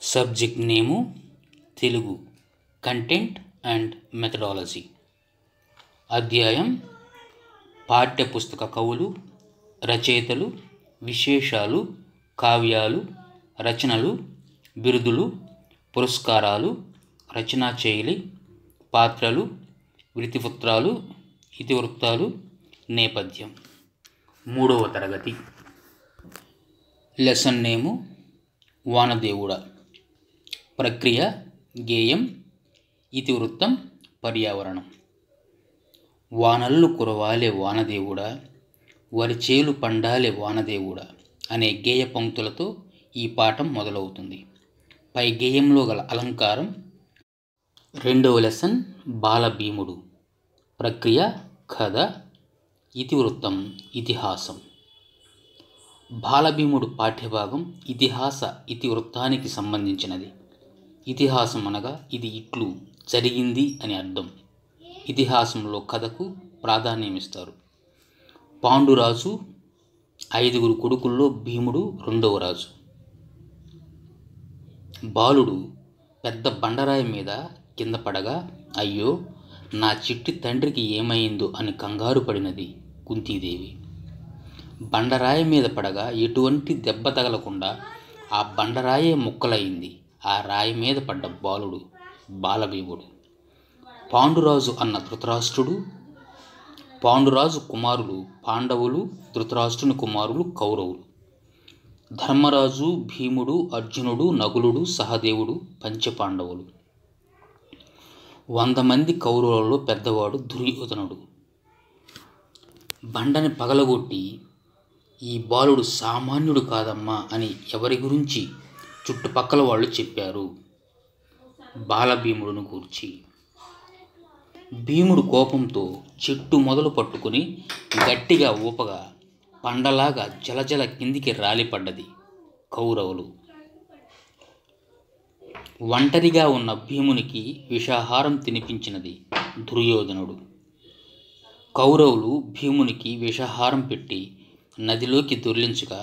Subject name Telugu, content and methodology. అధ్యాయం పాఠ్యపుస్తక కవులు, రచయితలు, విశేషాలు, కావ్యాలు, రచనలు, బిరుదులు, పురస్కారాలు, రచనా శైలి, పాత్రలు, వృత్తిపత్రాలు, ఇతివృత్తాలు, నేపథ్యం. 3వ తరగతి. లెసన్ నేము వానదేవుడా. ప్రక్రియ గేయం, ఇతివృత్తం పర్యావరణం. వానల్లు కురవాలే వానదేవుడా, వరిచేలు పండాలే వానదేవుడా అనే గేయ పంక్తులతో ఈ పాఠం మొదలవుతుంది. పై గేయంలో గల అలంకారం. 2వ లెసన్ బాలభీముడు. ప్రక్రియ కథ, ఇతివృత్తం ఇతిహాసం. బాలభీముడు పాఠ్యభాగం ఇతిహాస ఇతివృత్తానికి సంబంధించినది. ఇతిహాసం అనగా ఇది ఇట్లు జరిగింది అని అర్థం. ఇతిహాసంలో కథకు ప్రాధాన్యమిస్తారు. పాండురాజు 5 కొడుకుల్లో భీముడు 2వ రాజు. బాలుడు పెద్ద బండరాయి మీద కింద పడగా, అయ్యో నా చిట్టి తండ్రికి ఏమైందో అని కంగారు పడినది కుంతీదేవి. బండరాయి మీద పడగా ఎటువంటి దెబ్బ తగలకుండా ఆ బండరాయే ముక్కలైంది. ఆ రాయి మీద పడ్డ బాలుడు బాలభీముడు. పాండురాజు అన్న ధృతరాష్ట్రుడు. పాండురాజు కుమారులు పాండవులు, ధృతరాష్ట్రుని కుమారులు కౌరవులు. ధర్మరాజు, భీముడు, అర్జునుడు, నకులుడు, సహదేవుడు పంచపాండవులు. 100 మంది కౌరవులలో పెద్దవాడు దుర్యోధనుడు. బండని పగలగొట్టి, ఈ బాలుడు సామాన్యుడు కాదమ్మా అని ఎవరి గురించి చుట్టుపక్కల వాళ్ళు చెప్పారు. బాలభీముడును గూర్చి. భీముడు కోపంతో చెట్టు మొదలు పట్టుకుని గట్టిగా ఊపగా పండలాగా జలజల కిందికి రాలిపడ్డది కౌరవులు. ఒంటరిగా ఉన్న భీమునికి విషాహారం తినిపించినది దుర్యోధనుడు. కౌరవులు భీమునికి విషాహారం పెట్టి నదిలోకి దొర్లించగా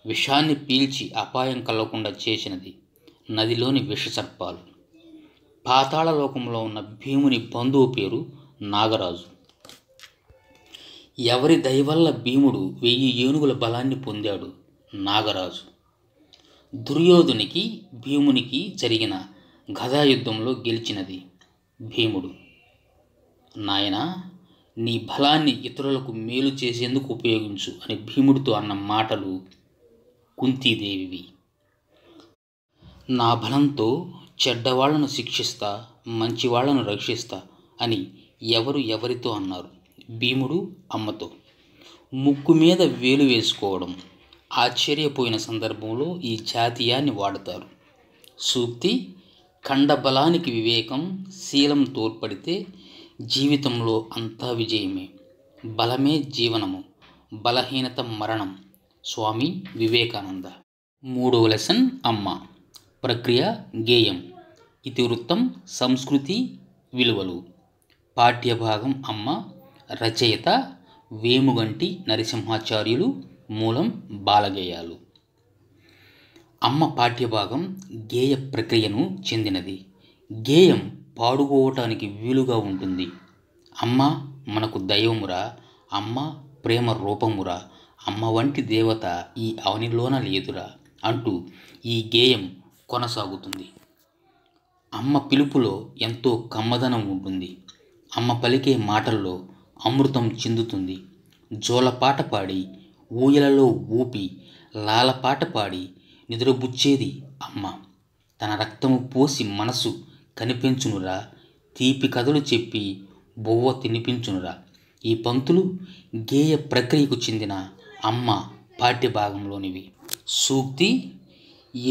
విషాన్ని పీల్చి అపాయం కలగకుండా చేసినది నదిలోని విషసర్పాలు. పాతాళలోకంలో ఉన్న భీముని బంధువు పేరు నాగరాజు. ఎవరి దయవల్ల భీముడు 1000 ఏనుగుల బలాన్ని పొందాడు నాగరాజు. దుర్యోధునికి భీమునికి జరిగిన గదాయుద్ధంలో గెలిచినది భీముడు. నాయనా, నీ బలాన్ని ఇతరులకు మేలు చేసేందుకు ఉపయోగించు అని భీముడితో అన్న మాటలు కుంతీదేవివి. నా బలంతో చెడ్డవాళ్లను శిక్షిస్తా, మంచివాళ్లను రక్షిస్తా అని ఎవరితో అన్నారు భీముడు అమ్మతో. ముక్కు మీద వేలు వేసుకోవడం ఆశ్చర్యపోయిన సందర్భంలో ఈ జాతీయాన్ని వాడతారు. సూక్తి. ఖండబలానికి వివేకం, శీలం తోడ్పడితే జీవితంలో అంతా విజయమే. బలమే జీవనము, బలహీనత మరణం. స్వామి వివేకానంద. 3వ లెసన్ అమ్మ. ప్రక్రియ గేయం, ఇతివృత్తం సంస్కృతి విలువలు. పాఠ్యభాగం అమ్మ. రచయిత వేముగంటి నరసింహాచార్యులు. మూలం బాలగేయాలు. అమ్మ పాఠ్యభాగం గేయ ప్రక్రియను చెందినది. గేయం పాడుకోవటానికి వీలుగా ఉంటుంది. అమ్మ మనకు దైవమురా, అమ్మ ప్రేమ రూపమురా, అమ్మ వంటి దేవత ఈ అవనిలోన లేదురా అంటూ ఈ గేయం కొనసాగుతుంది. అమ్మ పిలుపులో ఎంతో కమ్మదనం ఉంటుంది. అమ్మ పలికే మాటల్లో అమృతం చిందుతుంది. జోలపాట పాడి, ఊయలలో ఊపి, లాలపాట పాడి నిద్రబుచ్చేది అమ్మ. తన రక్తము పోసి మనసు కనిపించునురా, తీపి కథలు చెప్పి బొవ్వ తినిపించునురా. ఈ పంక్తులు గేయ ప్రక్రియకు చెందిన అమ్మ పాఠ్యభాగంలోనివి. సూక్తి.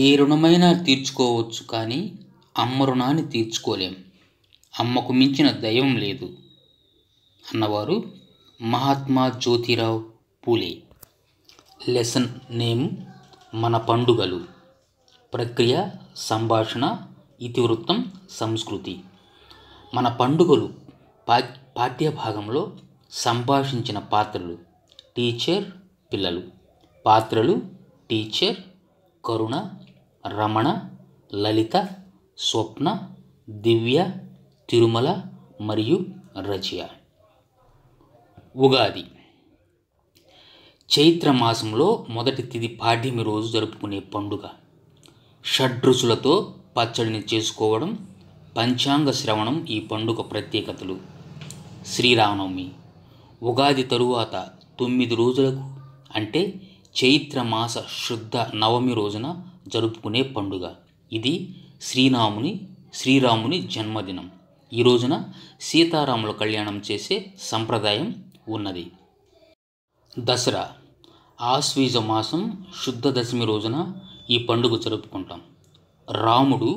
ఏ రుణమైనా తీర్చుకోవచ్చు, కానీ అమ్మ రుణాన్ని తీర్చుకోలేం. అమ్మకు మించిన దైవం లేదు అన్నవారు మహాత్మా జ్యోతిరావు పూలే. లెసన్ నేమ్ మన పండుగలు. ప్రక్రియ సంభాషణ, ఇతివృత్తం సంస్కృతి. మన పండుగలు పాఠ్యభాగంలో సంభాషించిన పాత్రలు టీచర్, పిల్లలు. పాత్రలు టీచర్, కరుణ, రమణ, లలిత, స్వప్న, దివ్య, తిరుమల మరియు రజియా. ఉగాది చైత్ర మాసంలో మొదటి తిథి పాడ్యమి రోజు జరుపుకునే పండుగ. షడ్రుచులతో పచ్చడిని చేసుకోవడం, పంచాంగ శ్రవణం ఈ పండుగ ప్రత్యేకతలు. శ్రీరామనవమి ఉగాది తరువాత 9 రోజులకు అంటే చైత్ర మాస శుద్ధ నవమి రోజున జరుపుకునే పండుగ. ఇది శ్రీరాముని జన్మదినం. ఈ రోజున సీతారాముల కళ్యాణం చేసే సంప్రదాయం ఉన్నది. దసరా ఆశ్వీజ మాసం శుద్ధ దశమి రోజున ఈ పండుగ జరుపుకుంటాం. రాముడు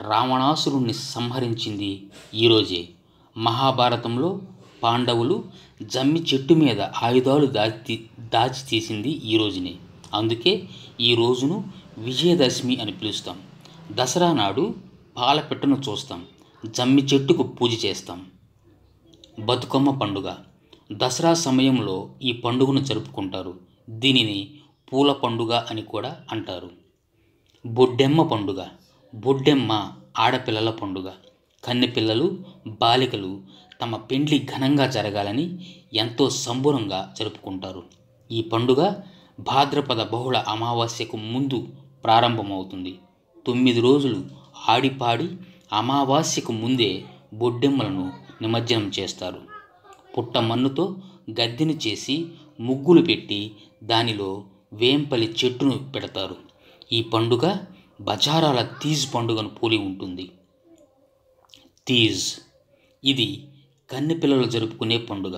రావణాసురుణ్ణి సంహరించింది ఈరోజే. మహాభారతంలో పాండవులు జమ్మి చెట్టు మీద ఆయుధాలు దాచి తీసింది ఈ రోజునే. అందుకే ఈ రోజును విజయదశమి అని పిలుస్తాం. దసరా నాడు పాలపెట్టను చూస్తాం, జమ్మి చెట్టుకు పూజ చేస్తాం. బతుకమ్మ పండుగ దసరా సమయంలో ఈ పండుగను జరుపుకుంటారు. దీనిని పూల పండుగ అని కూడా అంటారు. బొడ్డెమ్మ పండుగ. బొడ్డెమ్మ ఆడపిల్లల పండుగ. కన్నెపిల్లలు, బాలికలు తమ పెండ్లి ఘనంగా జరగాలని ఎంతో సంబురంగా జరుపుకుంటారు. ఈ పండుగ భాద్రపద బహుళ అమావాస్యకు ముందు ప్రారంభమవుతుంది. 9 రోజులు ఆడిపాడి అమావాస్యకు ముందే బొడ్డెమ్మలను నిమజ్జనం చేస్తారు. పుట్టమన్నుతో గద్దెను చేసి ముగ్గులు పెట్టి దానిలో వేంపలి చెట్టును పెడతారు. ఈ పండుగ బజారాల తీజ్ పండుగను పోలి ఉంటుంది. తీజ్ ఇది కన్నెపిల్లలు జరుపుకునే పండుగ.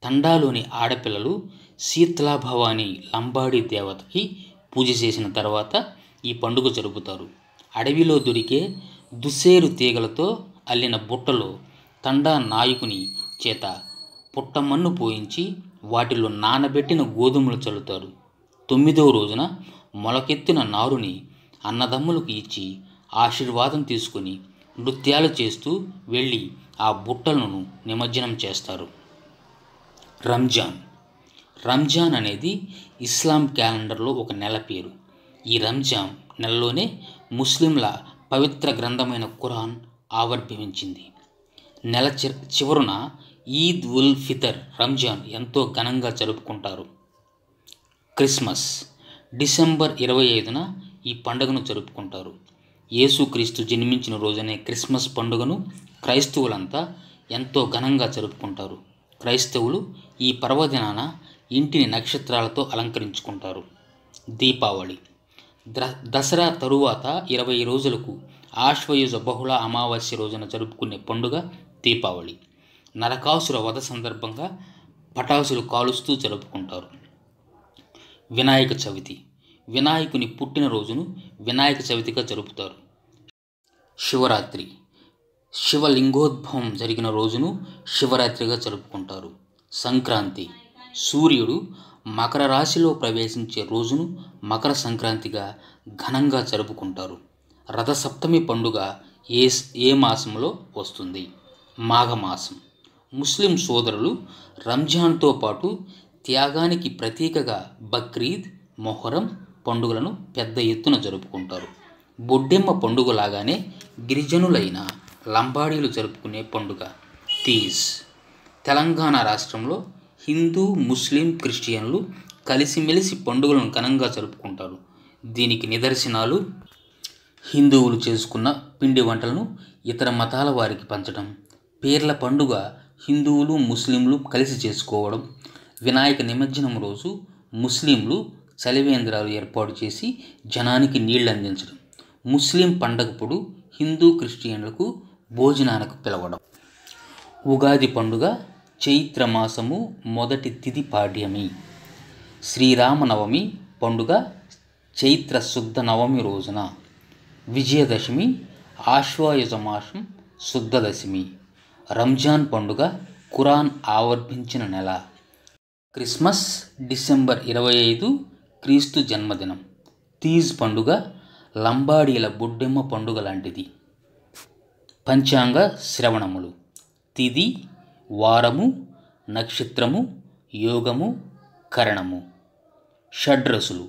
తండాలోని ఆడపిల్లలు శీతలా భవాని లంబాడి దేవతకి పూజ చేసిన తర్వాత ఈ పండుగ జరుపుతారు. అడవిలో దొరికే దుస్సేరు తీగలతో అల్లిన బుట్టలో తండా నాయకుని చేత పుట్టమన్ను పోయించి వాటిలో నానబెట్టిన గోధుమలు చల్లుతారు. 9వ రోజున మొలకెత్తిన నారుని అన్నదమ్ములకు ఇచ్చి ఆశీర్వాదం తీసుకుని నృత్యాలు చేస్తూ వెళ్ళి ఆ బుట్టలను నిమజ్జనం చేస్తారు. రంజాన్ అనేది ఇస్లాం క్యాలెండర్లో ఒక నెల పేరు. ఈ రంజాన్ నెలలోనే ముస్లింల పవిత్ర గ్రంథమైన ఖురాన్ ఆవిర్భవించింది. నెల చివరున ఈద్ ఉల్ ఫితర్, రంజాన్ ఎంతో ఘనంగా జరుపుకుంటారు. క్రిస్మస్ డిసెంబర్ 25న ఈ పండుగను జరుపుకుంటారు. యేసుక్రీస్తు జన్మించిన రోజునే క్రిస్మస్ పండుగను క్రైస్తవులంతా ఎంతో ఘనంగా జరుపుకుంటారు. క్రైస్తవులు ఈ పర్వదినాన ఇంటిని నక్షత్రాలతో అలంకరించుకుంటారు. దీపావళి దసరా తరువాత 20 రోజులకు ఆశ్వయుజ బహుళ అమావాస్య రోజున జరుపుకునే పండుగ దీపావళి. నరకాసుర వధ సందర్భంగా పటాసులు కాలుస్తూ జరుపుకుంటారు. వినాయక చవితి వినాయకుని పుట్టినరోజును వినాయక చవితిగా జరుపుతారు. శివరాత్రి శివలింగోద్భవం జరిగిన రోజును శివరాత్రిగా జరుపుకుంటారు. సంక్రాంతి సూర్యుడు మకర రాశిలో ప్రవేశించే రోజును మకర సంక్రాంతిగా ఘనంగా జరుపుకుంటారు. రథసప్తమి పండుగ ఏ మాసంలో వస్తుంది? మాఘమాసం. ముస్లిం సోదరులు రంజాన్తో పాటు త్యాగానికి ప్రతీకగా బక్రీద్, మొహరం పండుగలను పెద్ద ఎత్తున జరుపుకుంటారు. బొడ్డెమ్మ పండుగలాగానే గిరిజనులైన లంబాడీలు జరుపుకునే పండుగ తీజ్. తెలంగాణ రాష్ట్రంలో హిందూ, ముస్లిం, క్రిస్టియన్లు కలిసిమెలిసి పండుగలను ఘనంగా జరుపుకుంటారు. దీనికి నిదర్శనాలు హిందువులు చేసుకున్న పిండి వంటలను ఇతర మతాల వారికి పంచడం, పీర్ల పండుగ హిందువులు, ముస్లింలు కలిసి చేసుకోవడం, వినాయక నిమజ్జనం రోజు ముస్లింలు చలివేంద్రాలు ఏర్పాటు చేసి జనానికి నీళ్లు అందించడం, ముస్లిం పండగప్పుడు హిందూ, క్రిస్టియన్లకు భోజనానికి పిలవడం. ఉగాది పండుగ చైత్ర మాసము మొదటి తిథి పాడ్యమి. శ్రీరామనవమి పండుగ చైత్ర శుద్ధ నవమి రోజున. విజయదశమి ఆశ్వయుజ మాసం శుద్ధ దశమి. రంజాన్ పండుగ ఖురాన్ ఆవిర్భవించిన నెల. క్రిస్మస్ డిసెంబర్ 25 క్రీస్తు జన్మదినం. తీజ్ పండుగ లంబాడీల బొడ్డెమ్మ పండుగ లాంటిది. పంచాంగ శ్రవణములు: తిథి, వారము, నక్షత్రము, యోగము, కరణము. షడ్రసులు: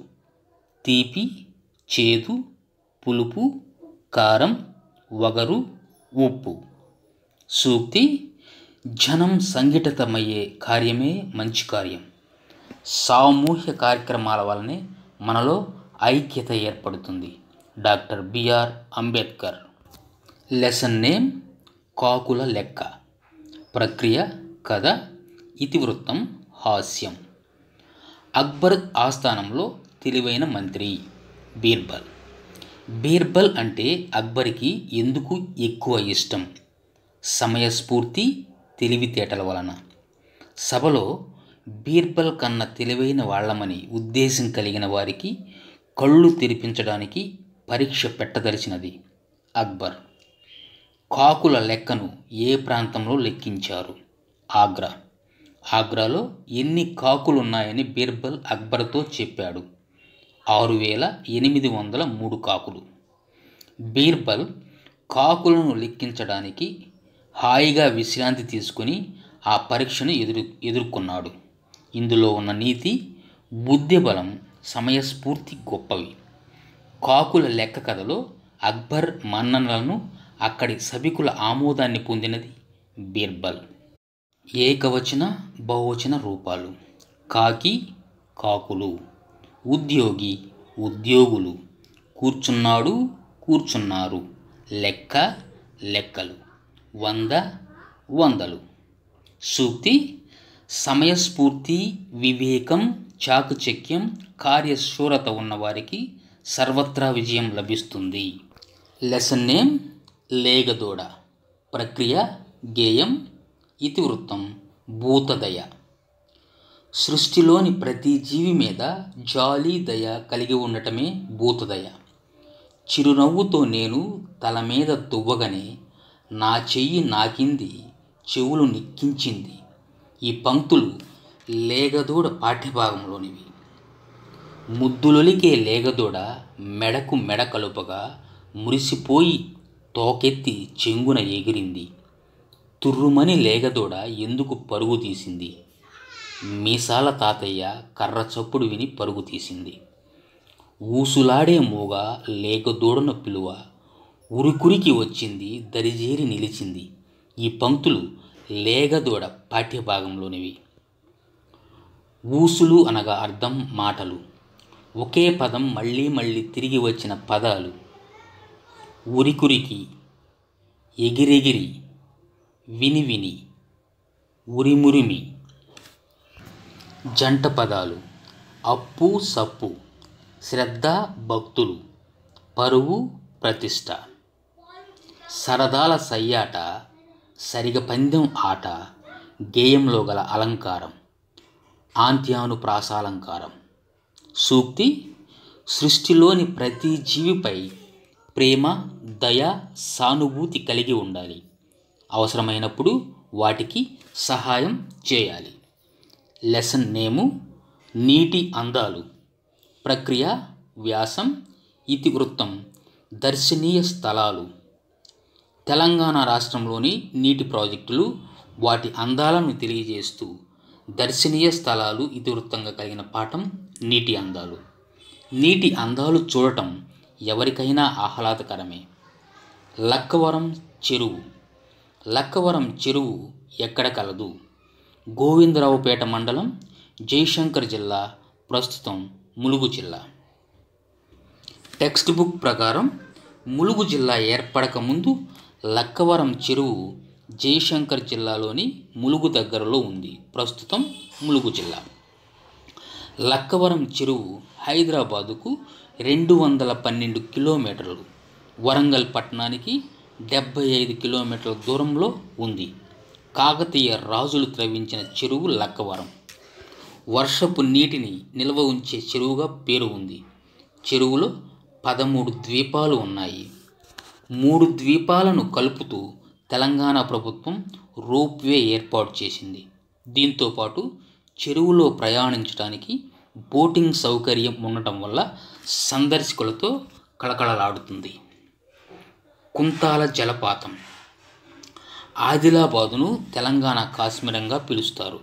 తీపి, చేదు, పులుపు, కారం, వగరు, ఉప్పు. సూక్తి: జనం సంఘటితమయ్యే కార్యమే మంచి కార్యం. సామూహిక కార్యక్రమాల వల్లనే మనలో ఐక్యత ఏర్పడుతుంది. Doctor B R Ambedkar. Lesson name: కాకుల లెక్క. ప్రక్రియ: కథ, ఇతివృత్తం, హాస్యం. అక్బర్ ఆస్థానంలో తెలివైన మంత్రి బీర్బల్. బీర్బల్ అంటే అక్బర్కి ఎందుకు ఎక్కువ ఇష్టం? సమయస్ఫూర్తి, తెలివితేటల వలన. సభలో బీర్బల్ కన్నా తెలివైన వాళ్ళమని ఉద్దేశం కలిగిన వారికి కళ్ళు తెరిపించడానికి పరీక్ష పెట్టదలిచినది అక్బర్. కాకుల లెక్కను ఏ ప్రాంతంలో లెక్కించారు? ఆగ్రా. ఆగ్రాలో ఎన్ని కాకులున్నాయని బీర్బల్ అక్బర్తో చెప్పాడు. 6803 కాకులు. బీర్బల్ కాకులను లెక్కించడానికి హాయిగా విశ్రాంతి తీసుకుని ఆ పరీక్షను ఎదుర్కొన్నాడు. ఇందులో ఉన్న నీతి: బుద్ధిబలం, సమయస్ఫూర్తి గొప్పవి. కాకుల లెక్క కథలో అక్బర్ మన్ననలను, అక్కడి సభికుల ఆమోదాన్ని పొందినది బీర్బల్. ఏకవచన, బహువచన రూపాలు: కాకి, కాకులు. ఉద్యోగి, ఉద్యోగులు. కూర్చున్నాడు, కూర్చున్నారు. లెక్క, లెక్కలు. 100, వందలు. సూక్తి: సమయస్ఫూర్తి, వివేకం, చాకచక్యం, కార్యశూరత ఉన్నవారికి సర్వత్రా విజయం లభిస్తుంది. లెసన్ నేమ్: లేగదూడ. ప్రక్రియ: గేయం, ఇతివృత్తం, భూతదయ. సృష్టిలోని ప్రతి జీవి మీద జాలి, దయ కలిగి ఉండటమే భూతదయ. చిరునవ్వుతో నేను తల మీద దువ్వగనే నా చెయ్యి నాకింది, చెవులు నిక్కించింది. ఈ పంక్తులు లేగదూడ పాఠ్యభాగంలోనివి. ముద్దులొలికే లేగదూడ మెడకు మెడ కలుపగా మురిసిపోయి తోకెత్తి చెంగున ఎగిరింది. తుర్రుమని లేగదూడ ఎందుకు పరుగు తీసింది? మీసాల తాతయ్య కర్ర చప్పుడు విని పరుగు తీసింది. ఊసులాడే మూగ లేగదూడను పిలువ ఉరికురికి వచ్చింది, దరిజేరి నిలిచింది. ఈ పంక్తులు లేగదూడ పాఠ్యభాగంలోనివి. ఊసులు అనగా అర్థం, మాటలు. ఒకే పదం మళ్ళీ మళ్ళీ తిరిగి వచ్చిన పదాలు. ఉరికురికి, ఎగిరెగిరి, విని, ఉరిమురిమి. జంట పదాలు: అప్పు, సప్పు. శ్రద్ధ, భక్తులు. పరువు, ప్రతిష్ట. సరదాల సయ్యాట, సరిగ పందెం ఆట. గేయంలో గల అలంకారం: ఆంత్యానుప్రాసాలంకారం. సూక్తి: సృష్టిలోని ప్రతి జీవిపై ప్రేమ, దయ, సానుభూతి కలిగి ఉండాలి. అవసరమైనప్పుడు వాటికి సహాయం చేయాలి. లెసన్ నేము: నీటి అందాలు. ప్రక్రియ: వ్యాసం, ఇతివృత్తం, దర్శనీయ స్థలాలు. తెలంగాణ రాష్ట్రంలోని నీటి ప్రాజెక్టులు, వాటి అందాలను తెలియజేస్తూ దర్శనీయ స్థలాలు ఇతివృత్తంగా కలిగిన పాఠం నీటి అందాలు. నీటి అందాలు చూడటం ఎవరికైనా ఆహ్లాదకరమే. లక్కవరం చెరువు. లక్కవరం చెరువు ఎక్కడ కలదు? గోవిందరావుపేట మండలం, జయశంకర్ జిల్లా, ప్రస్తుతం ములుగు జిల్లా. టెక్స్ట్ బుక్ ప్రకారం ములుగు జిల్లా ఏర్పడక ముందు లక్కవరం చెరువు జయశంకర్ జిల్లాలోని ములుగు దగ్గరలో ఉంది. ప్రస్తుతం ములుగు జిల్లా. లక్కవరం చెరువు హైదరాబాదుకు 212 కిలోమీటర్లు, వరంగల్ పట్టణానికి 75 కిలోమీటర్ల దూరంలో ఉంది. కాకతీయ రాజులు త్రవ్వించిన చెరువు లక్కవరం. వర్షపు నీటిని నిల్వ ఉంచే చెరువుగా పేరు ఉంది. చెరువులో 13 ద్వీపాలు ఉన్నాయి. 3 ద్వీపాలను కలుపుతూ తెలంగాణ ప్రభుత్వం రోప్వే ఏర్పాటు చేసింది. దీంతోపాటు చెరువులో ప్రయాణించడానికి బోటింగ్ సౌకర్యం ఉండటం వల్ల సందర్శకులతో కళకళలాడుతుంది. కుంతాల జలపాతం. ఆదిలాబాదును తెలంగాణ కాశ్మీరంగా పిలుస్తారు.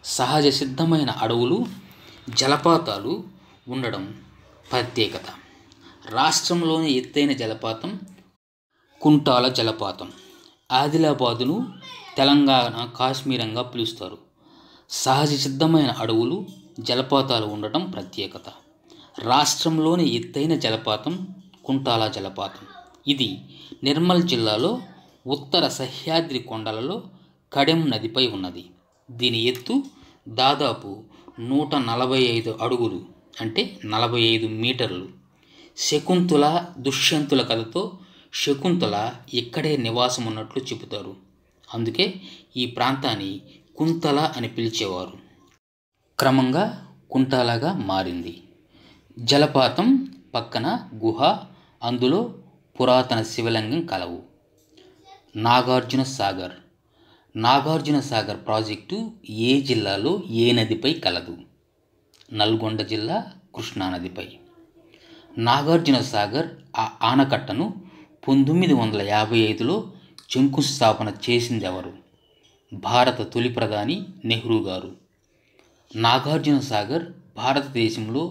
సహజ సిద్ధమైన అడవులు, జలపాతాలు ఉండడం ప్రత్యేకత. రాష్ట్రంలోని ఎత్తైన జలపాతం కుంటాల జలపాతం. ఆదిలాబాదును తెలంగాణ కాశ్మీరంగా పిలుస్తారు. సహజ సిద్ధమైన అడవులు, జలపాతాలు ఉండటం ప్రత్యేకత. రాష్ట్రంలోని ఎత్తైన జలపాతం కుంటాల జలపాతం. ఇది నిర్మల్ జిల్లాలో ఉత్తర సహ్యాద్రి కొండలలో కడెం నదిపై ఉన్నది. దీని ఎత్తు దాదాపు 145 అడుగులు, అంటే 45 మీటర్లు. శకుంతల దుష్యంతుల కథతో శకుంతల ఇక్కడే నివాసం ఉన్నట్లు చెబుతారు. అందుకే ఈ ప్రాంతాన్ని కుంతల అని పిలిచేవారు. క్రమంగా కుంటాలగా మారింది. జలపాతం పక్కన గుహ, అందులో పురాతన శివలింగం కలవు. నాగార్జున సాగర్ ప్రాజెక్టు ఏ జిల్లాలో ఏ నదిపై కలదు? నల్గొండ జిల్లా కృష్ణానదిపై. నాగార్జున సాగర్ ఆనకట్టను 1955లో శంకుస్థాపన చేసింది ఎవరు? భారత తొలి ప్రధాని నెహ్రూ గారు. నాగార్జున సాగర్ భారతదేశంలో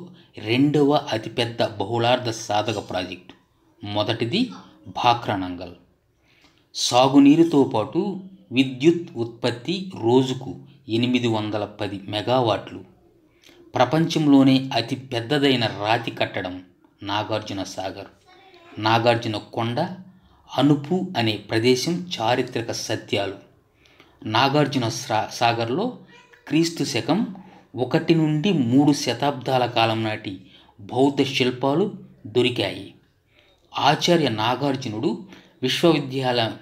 రెండవ అతిపెద్ద బహుళార్థ సాధక ప్రాజెక్టు. మొదటిది భాక్రానంగల్. సాగునీరుతో పాటు విద్యుత్ ఉత్పత్తి రోజుకు 810 మెగావాట్లు. ప్రపంచంలోనే అతి పెద్దదైన రాతి కట్టడం నాగార్జున సాగర్. నాగార్జున కొండ, అనుపు అనే ప్రదేశం చారిత్రక సత్యాలు. నాగార్జున సాగర్లో క్రీస్తు శకం 1 నుండి 3 శతాబ్దాల కాలం నాటి బౌద్ధ శిల్పాలు దొరికాయి. ఆచార్య నాగార్జునుడు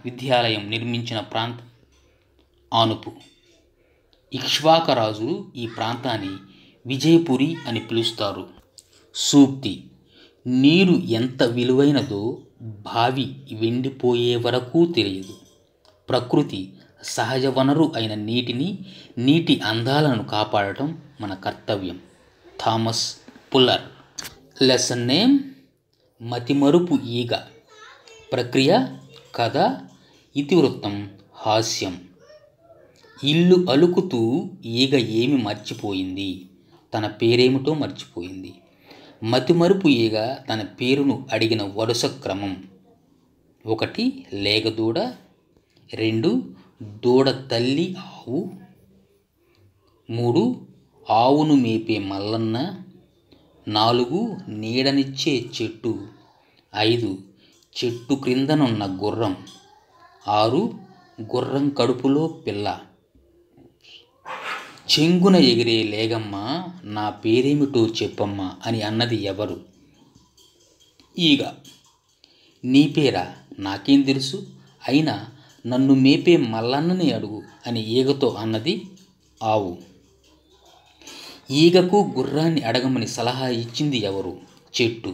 విద్యాలయం నిర్మించిన ప్రాంతం ఆనుపు. ఇక్ష్వాకరాజులు ఈ ప్రాంతాన్ని విజయపురి అని పిలుస్తారు. సూక్తి: నీరు ఎంత విలువైనదో బావి వెండిపోయే వరకు తెలియదు. ప్రకృతి సహజ వనరు అయిన నీటి అందాలను కాపాడటం మన కర్తవ్యం. Thomas puller. లెసన్ నేమ్: మతిమరుపు ఈగ. ప్రక్రియ: కథ, ఇతివృత్తం, హాస్యం. ఇల్లు అలుకుతూ ఈగ ఏమి మర్చిపోయింది? తన పేరేమిటో మర్చిపోయింది. మతిమరుపు ఈగ తన పేరును అడిగిన వరుస క్రమం: 1 లేగదూడ, 2 దూడ తల్లి ఆవు, 3 ఆవును మేపే మల్లన్న, 4 నీడనిచ్చే చెట్టు, 5 చెట్టు క్రిందనున్న గుర్రం, 6 గుర్రం కడుపులో పిల్ల. చెంగున ఎగిరే లేగమ్మ నా పేరేమిటో చెప్పమ్మా అని అన్నది ఎవరు? ఈగ. నీ పేరా? నాకేం తెలుసు, అయినా నన్ను మేపే మల్లన్నని అడుగు అని ఈగతో అన్నది ఆవు. ఈగకు గుర్రాన్ని అడగమని సలహా ఇచ్చింది ఎవరు? చెట్టు.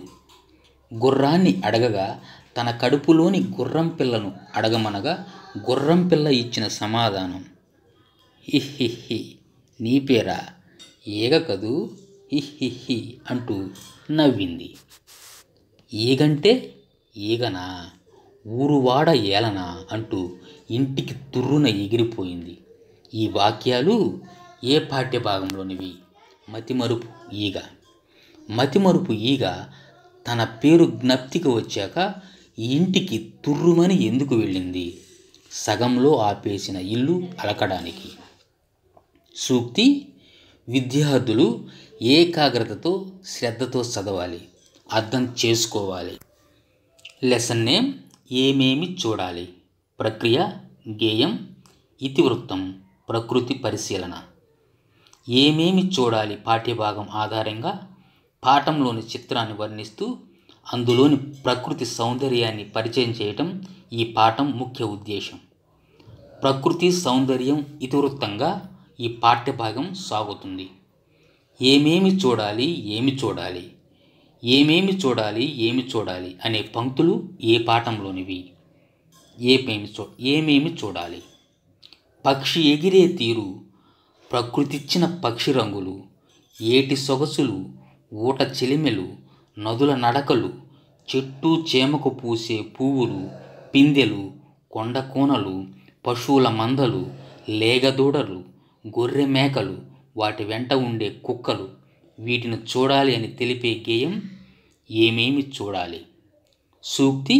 గుర్రాన్ని అడగగా తన కడుపులోని గుర్రం పిల్లను అడగమనగా గుర్రం పిల్ల ఇచ్చిన సమాధానం: హిహిహి, నీ పేరా? ఈగ కదూ, హిహిహి అంటూ నవ్వింది. ఈగంటే ఈగనా, ఊరువాడ ఏలనా అంటూ ఇంటికి తుర్రున ఎగిరిపోయింది. ఈ వాక్యాలు ఏ పాఠ్యభాగంలోనివి? మతిమరుపు ఈగ. మతిమరుపు ఈగ తన పేరు జ్ఞప్తికి వచ్చాక ఇంటికి తుర్రుమని ఎందుకు వెళ్ళింది? సగంలో ఆపేసిన ఇల్లు అలకడానికి. సూక్తి: విద్యార్థులు ఏకాగ్రతతో శ్రద్ధతో చదవాలి, అర్థం చేసుకోవాలి. లెసన్ నేమ్: ఏమేమి చూడాలి. ప్రక్రియ: గేయం, ఇతివృత్తం, ప్రకృతి పరిశీలన. ఏమేమి చూడాలి పాఠ్యభాగం ఆధారంగా పాఠంలోని చిత్రాన్ని వర్ణిస్తూ అందులోని ప్రకృతి సౌందర్యాన్ని పరిచయం చేయటం ఈ పాఠం ముఖ్య ఉద్దేశం. ప్రకృతి సౌందర్యం ఇతివృత్తంగా ఈ పాఠ్యభాగం సాగుతుంది. ఏమేమి చూడాలి, ఏమి చూడాలి, ఏమేమి చూడాలి, ఏమి చూడాలి అనే పంక్తులు ఏ పాఠంలోనివి? ఏమేమి చూడాలి. పక్షి ఎగిరే తీరు, ప్రకృతిచ్చిన పక్షి రంగులు, ఏటి సొగసులు, ఊట చిలిమెలు, నదుల నడకలు, చెట్టు చేమకు పూసే పువ్వులు, పిందెలు, కొండ కోనలు, పశువుల మందలు, లేగదూడలు, గొర్రె మేకలు, వాటి వెంట ఉండే కుక్కలు, వీటిని చూడాలి అని తెలిపే గేయం ఏమేమి చూడాలి. సూక్తి: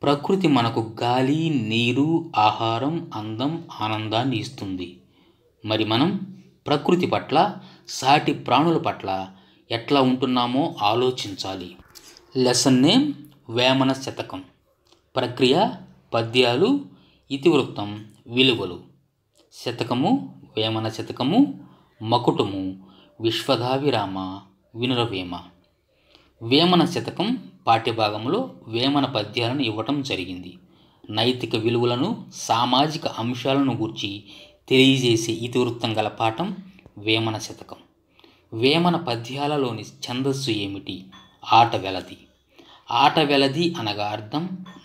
ప్రకృతి మనకు గాలి, నీరు, ఆహారం, అందం, ఆనందాన్ని ఇస్తుంది. మరి మనం ప్రకృతి పట్ల, సాటి ప్రాణుల పట్ల ఎట్లా ఉంటున్నామో ఆలోచించాలి. లెసన్ నేమ్ వేమన శతకం. ప్రక్రియ పద్యాలు, ఇతివృత్తం విలువలు. శతకము వేమన శతకము, మకుటము విశ్వదాభిరామ వినురవేమ. వేమన శతకం పాఠ్యభాగంలో వేమన పద్యాలను ఇవ్వటం జరిగింది. నైతిక విలువలను, సామాజిక అంశాలను గూర్చి తెలియజేసే ఇతివృత్తం గల పాఠం వేమన శతకం. వేమన పద్యాలలోని ఛందస్సు ఏమిటి? ఆట వెలది. ఆట వెలది అనగా అర్థం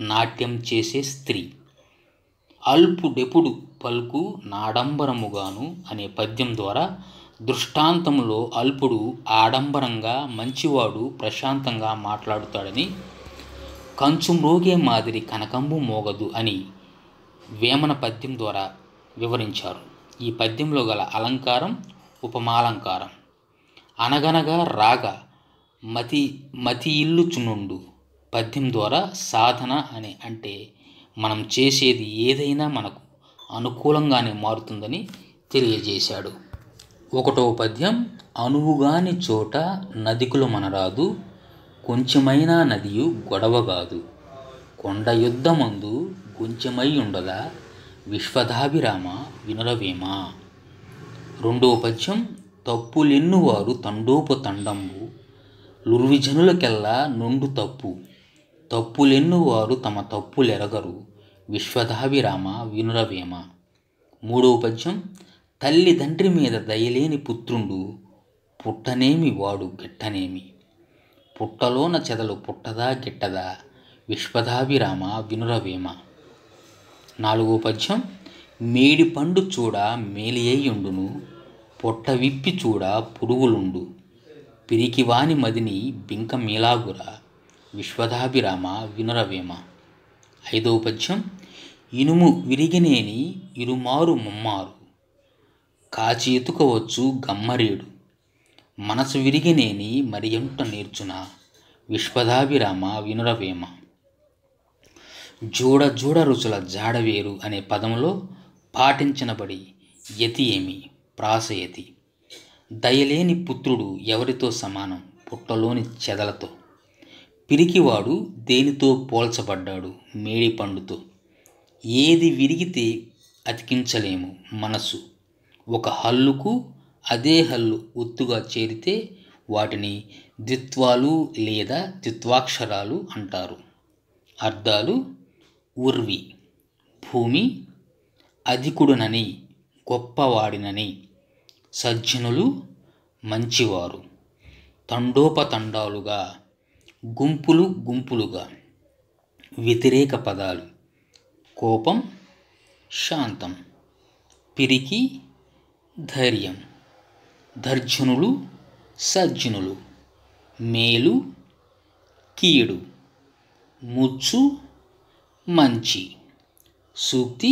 నాట్యం చేసే స్త్రీ. అల్పుడెప్పుడు పలుకు నాడంబరముగాను అనే పద్యం ద్వారా దృష్టాంతంలో అల్పుడు ఆడంబరంగా, మంచివాడు ప్రశాంతంగా మాట్లాడుతాడని, కంచు మ్రోగే మాదిరి కనకంబు మోగదు అని వేమన పద్యం ద్వారా వివరించారు. ఈ పద్యంలో గల అలంకారం ఉపమాలంకారం. అనగనగా రాగ మతి ఇల్లుచునుండు పద్యం ద్వారా సాధన అంటే మనం చేసేది ఏదైనా మనకు అనుకూలంగానే మారుతుందని తెలియజేశాడు. 1వ పద్యం. అనువుగాని చోట నదికులు మనరాదు, కొంచెమైనా నదియు గొడవగాదు, కొండ యుద్ధమందు కొంచెమై ఉండదా, విశ్వదాభిరామ వినురవేమ. 2వ పద్యం. తప్పులెన్నువారు తండోపు తండంబు, లుర్విజనులకెల్లా నుండు తప్పు, తప్పులెన్నువారు తమ తప్పులెరగరు, విశ్వదాభిరామ వినురవేమ. 3వ పద్యం. తల్లిదండ్రి మీద దయలేని పుత్రుండు, పుట్టనేమి వాడు గిట్టనేమి, పుట్టలోన చెదలు పుట్టదా గిట్టదా, విశ్వదాభిరామ వినురవేమ. 4వ పద్యం. మేడి పండు చూడ మేలి అయ్యుండును, పొట్ట విప్పి చూడ పురుగులుండు, పిరికివాని మదిని బింక మీలాగురా, విశ్వదాభిరామ వినురవేమ. 5వ పద్యం. ఇనుము విరిగినేని ఇరుమారు ముమ్మారు, కాచి ఎతుకవచ్చు గమ్మరేడు, మనసు విరిగినేని మరియంట నేర్చున, విశ్వదాభిరామ వినురవేమ. జోడ జోడ రుచుల జాడవేరు అనే పదంలో పాటించనబడి యతి ఏమి? ప్రాసయతి. దయలేని పుత్రుడు ఎవరితో సమానం? పుట్టలోని చెదలతో. పిరికివాడు దేనితో పోల్చబడ్డాడు? మేడి పండుతో. ఏది విరిగితే అతికించలేము? మనసు. ఒక హల్లుకు అదే హల్లు ఒత్తుగా చేరితే వాటిని ద్విత్వాలు లేదా ద్విత్వాక్షరాలు అంటారు. అర్థాలు. ఉర్వి భూమి, అధికుడునని గొప్పవాడినని, సజ్జనులు మంచివారు, తండోపతండాలుగా గుంపులు గుంపులుగా. వ్యతిరేక పదాలు. కోపం శాంతం, పిరికి ధైర్యం, దర్జనులు సజ్జనులు, మేలు కీడు, ముచ్చు మంచి. సూక్తి.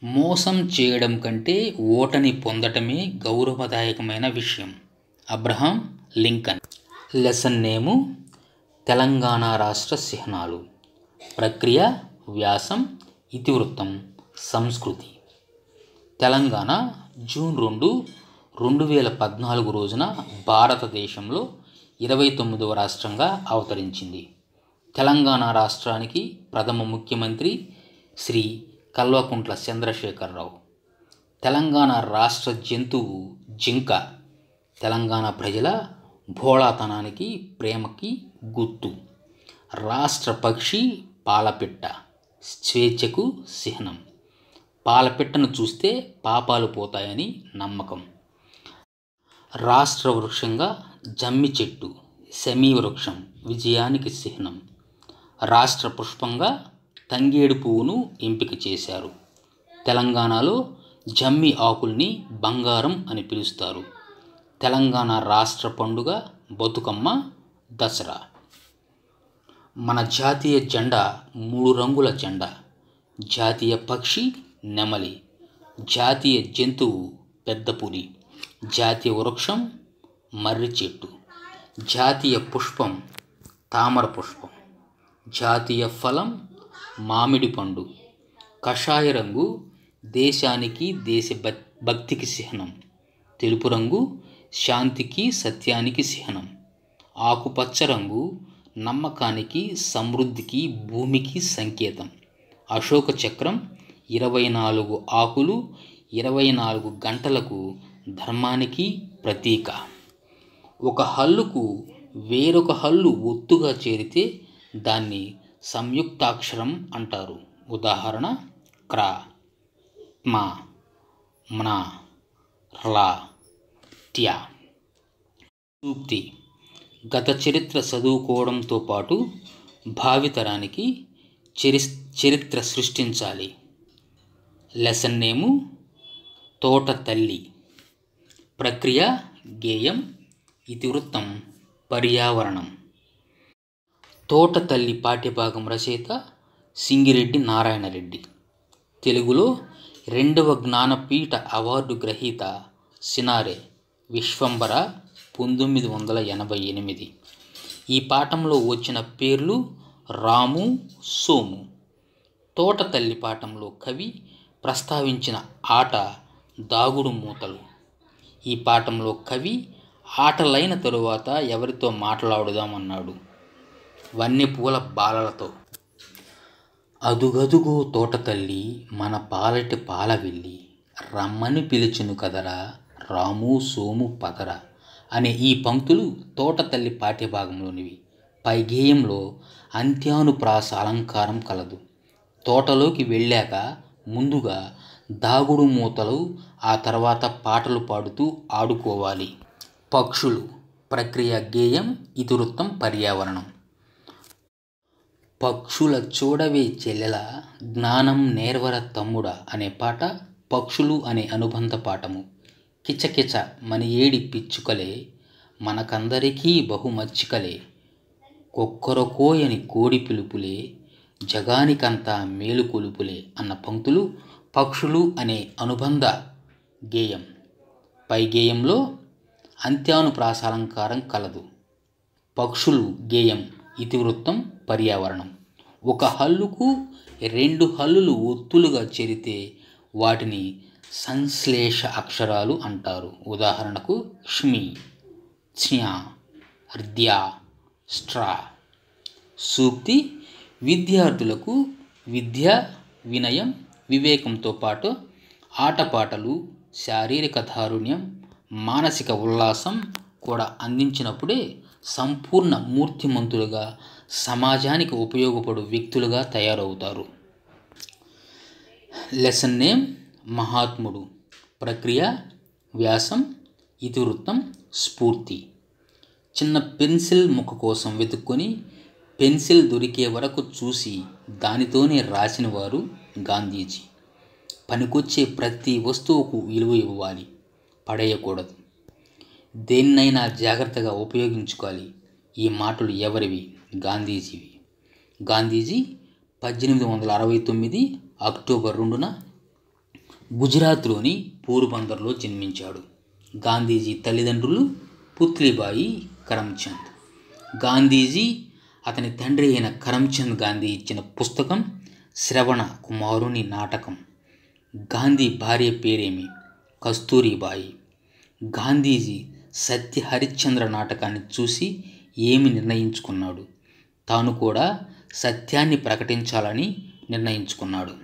మోసం చేయడం కంటే ఓటని పొందటమే గౌరవదాయకమైన విషయం. Abraham Lincoln. లెసన్ నేము తెలంగాణ రాష్ట్ర చిహ్నాలు. ప్రక్రియ వ్యాసం, ఇతివృత్తం సంస్కృతి. తెలంగాణ జూన్ 2, 2014 రోజున భారతదేశంలో 29వ రాష్ట్రంగా అవతరించింది. తెలంగాణ రాష్ట్రానికి ప్రథమ ముఖ్యమంత్రి శ్రీ కల్వకుంట్ల చంద్రశేఖరరావు. తెలంగాణ రాష్ట్ర జంతువు జింక. తెలంగాణ ప్రజల భోళాతనానికి, ప్రేమకి గుర్తు. రాష్ట్ర పక్షి పాలపిట్ట, స్వేచ్ఛకు చిహ్నం. పాలపిట్టను చూస్తే పాపాలు పోతాయని నమ్మకం. రాష్ట్ర వృక్షంగా జమ్మి చెట్టు, శమీ వృక్షం విజయానికి చిహ్నం. రాష్ట్ర పుష్పంగా తంగేడు పువ్వును ఎంపిక చేశారు. తెలంగాణలో జమ్మి ఆకుల్ని బంగారం అని పిలుస్తారు. తెలంగాణ రాష్ట్ర పండుగ బతుకమ్మ, దసరా. మన జాతీయ జెండా 3 రంగుల జెండా. జాతీయ పక్షి నెమలి, జాతీయ జంతువు పెద్ద పులి, జాతీయ వృక్షం మర్రి చెట్టు, జాతీయ పుష్పం తామర పుష్పం, జాతీయ ఫలం మామిడి పండు. కషాయ రంగు దేశానికి భక్తికి చిహ్నం. తెలుపు రంగు శాంతికి సత్యానికి చిహ్నం. ఆకుపచ్చ రంగు నమ్మకానికి సమృద్ధికి భూమికి సంకేతం. అశోక చక్రం 24 ఆకులు 24 గంటలకు ధర్మానికి ప్రతీక. ఒక హల్లుకు వేరొక హల్లు ఒత్తుగా చేరితే దాన్ని సంయుక్తాక్షరం అంటారు. ఉదాహరణ క్ర, మ, మ్న, ర్ల, ట్య. సూక్తి. గత చరిత్ర చదువుకోవడంతో పాటు భావితరానికి చరిత్ర సృష్టించాలి. లెసన్ నేము తోట తల్లి. ప్రక్రియ గేయం. ఇతివృత్తం పర్యావరణం. తోట తల్లి పాఠ్యభాగం రచయిత సింగిరెడ్డి నారాయణరెడ్డి. తెలుగులో 2వ జ్ఞానపీఠ అవార్డు గ్రహీత సినారె విశ్వంబర 1988. ఈ పాఠంలో వచ్చిన పేర్లు రాము, సోము. తోట తల్లి పాఠంలో కవి ప్రస్తావించిన ఆట దాగుడు మూతలు. ఈ పాఠంలో కవి ఆటలైన తరువాత ఎవరితో మాట్లాడుదామన్నాడు? వన్నెపూల బాలలతో. అదుగదుగో తోట తల్లి మన పాలటి పాలవెల్లి, రమ్మని పిలుచును కదరా రాము సోము పదరా అనే ఈ పంక్తులు తోట తల్లి పాఠ్యభాగంలోనివి. పై గేయంలో అంత్యానుప్రాస అలంకారం కలదు. తోటలోకి వెళ్ళాక ముందుగా దాగుడు మూతలు, ఆ తర్వాత పాటలు పాడుతూ ఆడుకోవాలి. పక్షులు. ప్రక్రియ గేయం. ఇతివృత్తం పర్యావరణం. పక్షుల చూడవే చెల్లెల, జ్ఞానం నేర్వర తమ్ముడా అనే పాట పక్షులు అనే అనుబంధ పాఠము. కిచకిచ మనియేడి పిచ్చుకలే, మనకందరికీ బహుమచ్చికలే, కొక్కరకోయని కోడి పిలుపులే, జగానికంతా మేలు కొలుపులే అన్న పంక్తులు పక్షులు అనే అనుబంధ గేయం. పై గేయంలో అంత్యానుప్రాసాలంకారం కలదు. పక్షులు గేయం. ఇతివృత్తం పర్యావరణం. ఒక హల్లుకు 2 హల్లులు ఒత్తులుగా చేరితే వాటిని సంశ్లేష అక్షరాలు అంటారు. ఉదాహరణకు క్ష్మి, చ్య, ర్ద్య, స్ట్ర. సూక్తి. విద్యార్థులకు విద్య, వినయం, వివేకంతో పాటు ఆటపాటలు, శారీరక దారుణ్యం, మానసిక ఉల్లాసం కూడా అందించినప్పుడే సంపూర్ణ మూర్తిమంతులుగా, సమాజానికి ఉపయోగపడు వ్యక్తులుగా తయారవుతారు. లెసన్ నేమ్ మహాత్ముడు. ప్రక్రియ వ్యాసం. ఇతివృత్తం స్ఫూర్తి. చిన్న పెన్సిల్ ముక్క కోసం వెతుక్కొని పెన్సిల్ దొరికే వరకు చూసి దానితోనే రాసిన వారు గాంధీజీ. పనికొచ్చే ప్రతి వస్తువుకు విలువ ఇవ్వాలి, పడేయకూడదు. దేన్నైనా జాగ్రత్తగా ఉపయోగించుకోవాలి. ఈ మాటలు ఎవరివి? గాంధీజీవి. గాంధీజీ 1869 అక్టోబర్ 2న గుజరాత్లోని పోరుబందర్లో జన్మించాడు. గాంధీజీ తల్లిదండ్రులు పుత్లిబాయి, కరమ్చంద్. గాంధీజీ అతని తండ్రి అయిన కరమ్చంద్ గాంధీ ఇచ్చిన పుస్తకం శ్రవణ కుమారుని నాటకం. గాంధీ భార్య పేరేమి? కస్తూరిబాయి. గాంధీజీ సత్య హరిశ్చంద్ర నాటకాన్ని చూసి ఏమి నిర్ణయించుకున్నాడు? తాను కూడా సత్యాన్ని ప్రకటించాలని నిర్ణయించుకున్నాడు.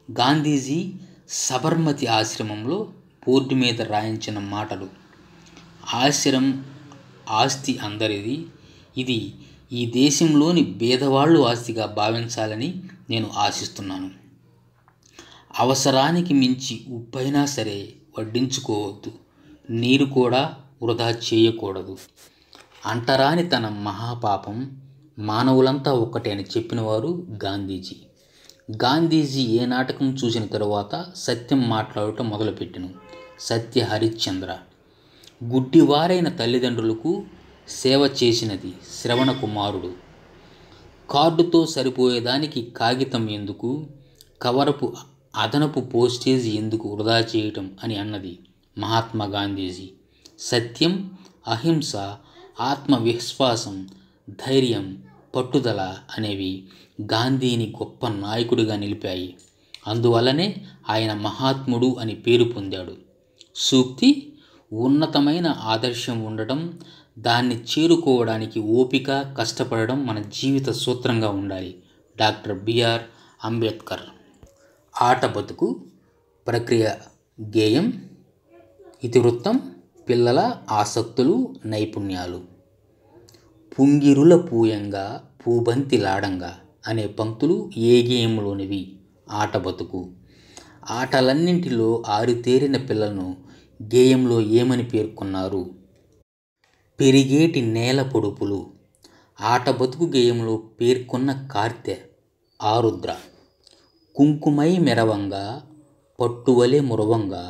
గాంధీజీ సబర్మతి ఆశ్రమంలో బోర్డు మీద రాయించిన మాటలు: ఆశ్రమం ఆస్తి అందరిది, ఇది ఈ దేశంలోని పేదవాళ్ళు ఆస్తిగా భావించాలని నేను ఆశిస్తున్నాను. అవసరానికి మించి ఉప్పైనా సరే వడ్డించుకోవద్దు, నీరు కూడా వృధా చేయకూడదు. అంటరాని తన మహాపాపం, మానవులంతా ఒక్కటే అని చెప్పినవారు గాంధీజీ. గాంధీజీ ఏ నాటకం చూసిన తరువాత సత్యం మాట్లాడటం మొదలుపెట్టెను? సత్య హరిశ్చంద్ర. గుడ్డివారైన తల్లిదండ్రులకు సేవ చేసినది శ్రవణ కుమారుడు. కార్డుతో సరిపోయేదానికి కాగితం ఎందుకు, కవరపు అదనపు పోస్టేజ్ ఎందుకు వృధా చేయటం అని అన్నది మహాత్మా గాంధీజీ. సత్యం, అహింస, ఆత్మవిశ్వాసం, ధైర్యం, పట్టుదల అనేవి గాంధీని గొప్ప నాయకుడిగా నిలిపాయి. అందువల్లనే ఆయన మహాత్ముడు అని పేరు పొందాడు. సూక్తి: ఉన్నతమైన ఆదర్శం ఉండడం, దాన్ని చేరుకోవడానికి ఓపిక, కష్టపడడం మన జీవిత సూత్రంగా ఉండాలి. Doctor B R Ambedkar. ఆట బతుకు. ప్రక్రియ గేయం. ఇతివృత్తం: పిల్లల ఆసక్తులు, నైపుణ్యాలు. పుంగిరుల పూయంగా పూబంతి లాడంగా అనే పంక్తులు ఏ గేయంలోనివి? ఆట బతుకు. ఆటలన్నింటిలో ఆరితేరిన పిల్లలను గేయంలో ఏమని పేర్కొన్నారు? పెరిగేటి నేల పొడుపులు. ఆట బతుకు గేయంలో పేర్కొన్న కార్తె ఆరుద్ర. కుంకుమై మెరవంగా పట్టువలె మురవంగా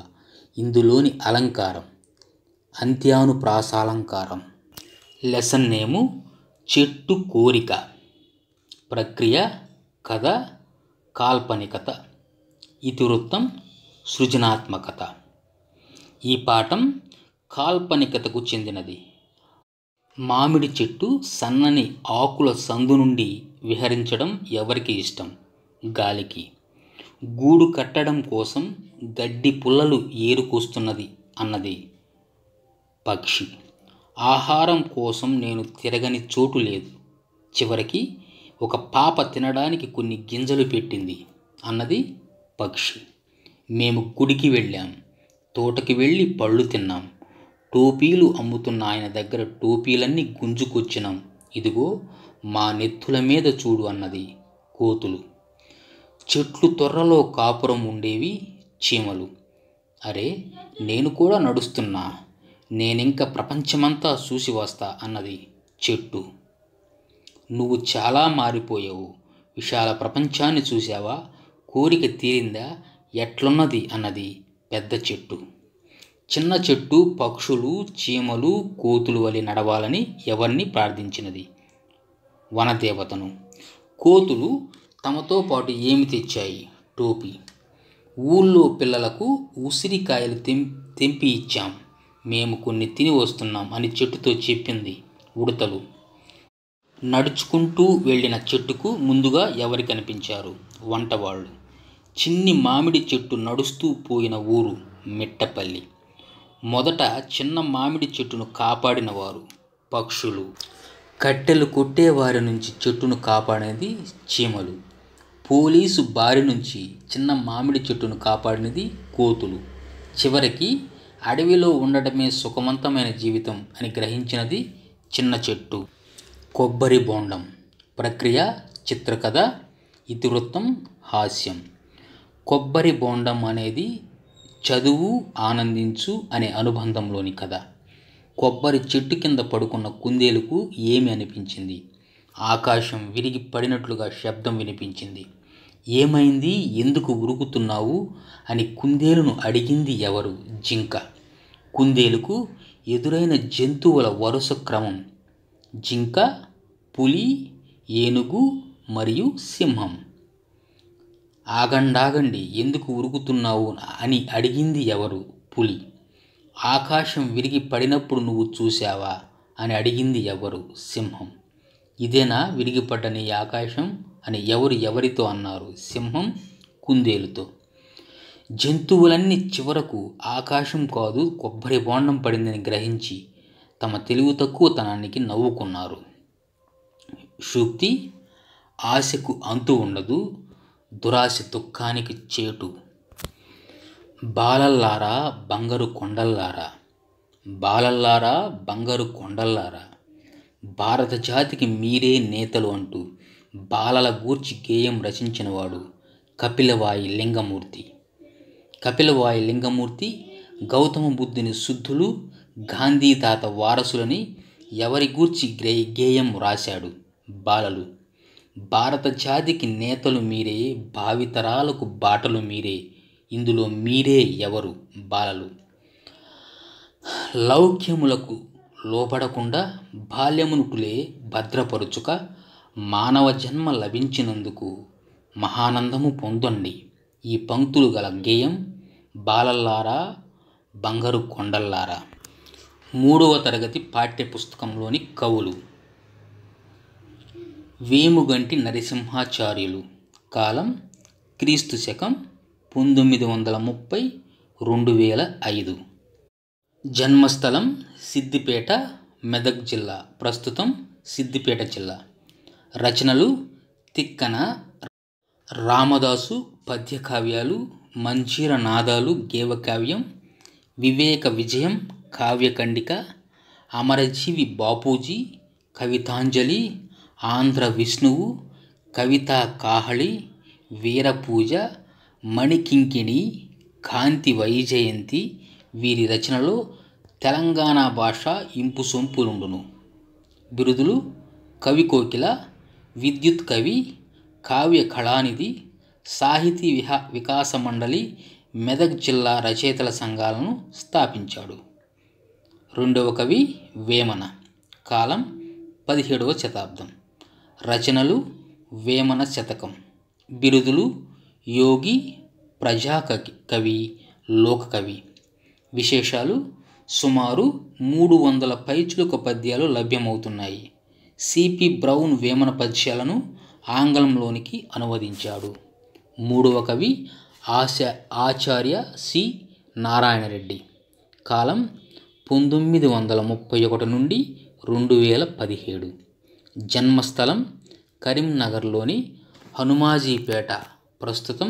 ఇందులోని అలంకారం అంత్యానుప్రాసాలంకారం. లెసన్ నేము: చెట్టు కోరిక. ప్రక్రియ కథ, కాల్పనికత. ఇతివృత్తం: సృజనాత్మకత. ఈ పాఠం కాల్పనికతకు చెందినది. మామిడి చెట్టు సన్నని ఆకుల సందు నుండి విహరించడం ఎవరికి ఇష్టం? గాలికి. గూడు కట్టడం కోసం గడ్డి పుల్లలు ఏరుకొస్తున్నది అన్నది పక్షి. ఆహారం కోసం నేను తిరగని చోటు లేదు, చివరికి ఒక పాప తినడానికి కొన్ని గింజలు పెట్టింది అన్నది పక్షి. మేము గుడికి వెళ్ళాం, తోటకి వెళ్ళి పళ్ళు తిన్నాం, టోపీలు అమ్ముతున్న ఆయన దగ్గర టోపీలన్నీ గుంజుకొచ్చినాం, ఇదిగో మా నెత్తుల మీద చూడు అన్నది కోతులు. చెట్లు తొర్రలో కాపురం ఉండేవి చీమలు. అరే, నేను కూడా నడుస్తున్నా, నేనింక ప్రపంచమంతా చూసి వస్తా అన్నది చెట్టు. నువ్వు చాలా మారిపోయావు, విశాల ప్రపంచాన్ని చూసావా, కోరిక తీరిందా, ఎట్లున్నది అన్నది పెద్ద చెట్టు. చిన్న చెట్టు పక్షులు, చీమలు, కోతులు వలె నడవాలని ఎవరిని ప్రార్థించినది? వనదేవతను. కోతులు తమతో పాటు ఏమి తెచ్చాయి? టోపీ. ఊళ్ళో పిల్లలకు ఉసిరికాయలు తెంపి ఇచ్చాం, మేము కొన్ని తిని వస్తున్నాం అని చెట్టుతో చెప్పింది ఉడతలు. నడుచుకుంటూ వెళ్ళిన చెట్టుకు ముందుగా ఎవరు కనిపించారు? వంటవాళ్ళు. చిన్ని మామిడి చెట్టు నడుస్తూ పోయిన ఊరు మిట్టపల్లి. మొదట చిన్న మామిడి చెట్టును కాపాడిన వారు పక్షులు. కట్టెలు కొట్టేవారి నుంచి చెట్టును కాపాడినది చీమలు. పోలీసు బారి నుంచి చిన్న మామిడి చెట్టును కాపాడినది కోతులు. చివరికి అడవిలో ఉండటమే సుఖవంతమైన జీవితం అని గ్రహించినది చిన్న చెట్టు. కొబ్బరి బోండం. ప్రక్రియ చిత్రకథ. ఇతివృత్తం హాస్యం. కొబ్బరి బోండం అనేది చదువు, ఆనందించు అనే అనుబంధంలోని కథ. కొబ్బరి చెట్టు కింద పడుకున్న కుందేలుకు ఏమి అనిపించింది? ఆకాశం విరిగి పడినట్లుగా శబ్దం వినిపించింది. ఏమైంది, ఎందుకు ఉరుకుతున్నావు అని కుందేలును అడిగింది ఎవరు? జింక. కుందేలుకు ఎదురైన జంతువుల వరుస క్రమం: జింక, పులి, ఏనుగు మరియు సింహం. ఆగండాగండి, ఎందుకు ఉరుకుతున్నావు అని అడిగింది ఎవరు? పులి. ఆకాశం విరిగి పడినప్పుడు నువ్వు చూసావా అని అడిగింది ఎవరు? సింహం. ఇదేనా విరిగిపడ్డ నీ ఆకాశం అని ఎవరితో అన్నారు? సింహం కుందేలుతో. జంతువులన్నీ చివరకు ఆకాశం కాదు కొబ్బరి బోండం పడిందని గ్రహించి తమ తెలివి తక్కువతనానికి నవ్వుకున్నారు. సూక్తి: ఆశకు అంతు ఉండదు, దురాశ దుఃఖానికి చేటు. బాలల్లారా బంగారు కొండల్లారా. బాలల్లారా బంగారు కొండల్లారా, భారత జాతికి మీరే నేతలు అంటూ బాలల గూర్చి గేయం రచించినవాడు కపిలవాయి లింగమూర్తి. కపిలవాయి లింగమూర్తి గౌతమ బుద్ధుని శుద్ధులు, గాంధీ తాత వారసులని ఎవరి గూర్చి గేయం రాశాడు? బాలలు. భారత జాతికి నేతలు మీరే, భావితరాలకు బాటలు మీరే, ఇందులో మీరే ఎవరు? బాలలు. లౌక్యములకు లోబడకుండా బాల్యమునుకులే భద్రపరుచుక మానవ జన్మ లభించినందుకు మహానందము పొందండి. ఈ పంక్తులు గల గేయం బాలల్లారా బంగారు కొండల్లారా. 3వ తరగతి పాఠ్యపుస్తకంలోని కవులు: వేముగంటి నరసింహాచార్యులు. కాలం క్రీస్తు శకం 1930-2005. జన్మస్థలం సిద్దిపేట, మెదక్ జిల్లా, ప్రస్తుతం సిద్దిపేట జిల్లా. రచనలు తిక్కన రామదాసు పద్య కావ్యాలు, మంజీర నాదాలు గేవకావ్యం, వివేక విజయం కావ్యఖండిక, అమరజీవి బాపూజీ కవితాంజలి, ఆంధ్ర విష్ణువు, కవితా కాహళి, వీరపూజ, మణికింకిణి, కాంతి వైజయంతి వీరి రచనలో తెలంగాణ భాష ఇంపు సొంపులుండును. బిరుదులు కవి కోకిల, విద్యుత్ కవి, కావ్య కళానిధి, సాహితీ వికాస మండలి, మెదక్ జిల్లా రచయితల సంఘాలను స్థాపించాడు. రెండవ కవి వేమన. కాలం 17వ శతాబ్దం. రచనలు వేమన శతకం. బిరుదులు యోగి, ప్రజా కవి, లోకకవి. విశేషాలు సుమారు 300 పైచిలుక పద్యాలు లభ్యమవుతున్నాయి. సిపి బ్రౌన్ వేమన పద్యాలను ఆంగ్లంలోనికి అనువదించాడు. మూడవ కవి ఆచార్య సి నారాయణరెడ్డి. కాలం 1931 నుండి 2017. జన్మస్థలం కరీంనగర్లోని హనుమాజీపేట, ప్రస్తుతం